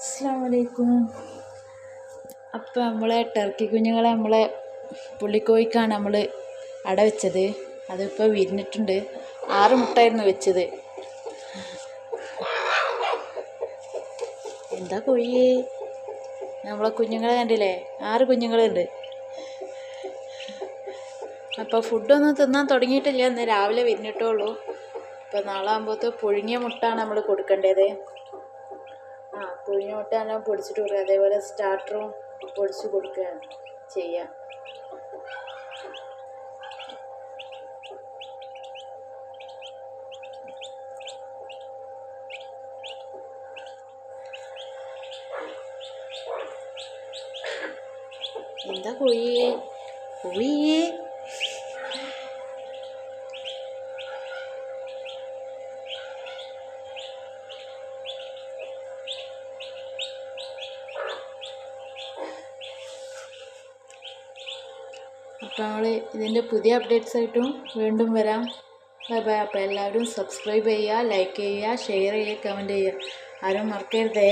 അസ്സലാമലൈക്കും. അപ്പോൾ നമ്മളെ ടർക്കി കുഞ്ഞുങ്ങളെ നമ്മളെ പുള്ളിക്കോഴിക്കാണ് നമ്മൾ അട വെച്ചത്. അതിപ്പോൾ വിരിഞ്ഞിട്ടുണ്ട്. 6 മുട്ടയായിരുന്നു വെച്ചത്. എന്താ കോഴിയേ, നമ്മളെ കുഞ്ഞുങ്ങളെ കണ്ടില്ലേ? 6 കുഞ്ഞുങ്ങളുണ്ട്. അപ്പോൾ ഫുഡൊന്നും തിന്നാൻ തുടങ്ങിയിട്ടില്ല. ഇന്ന് രാവിലെ വിരിഞ്ഞിട്ടുള്ളൂ. അപ്പോൾ നാളെ ആകുമ്പോഴത്തെ പുഴുങ്ങിയ മുട്ടയാണ് നമ്മൾ കൊടുക്കേണ്ടത്. പുഴുങ്ങിയ മുട്ട എല്ലാം പൊടിച്ചിട്ട് കൊടുക്കുക. അതേപോലെ സ്റ്റാർട്ടറും പൊടിച്ച് കൊടുക്കുകയാണ് ചെയ്യുക. എന്താ കോഴിയേ കോഴിയേ അപ്പോൾ നമ്മൾ ഇതിൻ്റെ പുതിയ അപ്ഡേറ്റ്സ് ആയിട്ടും വീണ്ടും വരാം. Bye bye. അപ്പോൾ എല്ലാവരും സബ്സ്ക്രൈബ് ചെയ്യുക, ലൈക്ക് ചെയ്യുക, ഷെയർ ചെയ്യുക, കമൻറ്റ് ചെയ്യുക. ആരും മറക്കരുതേ.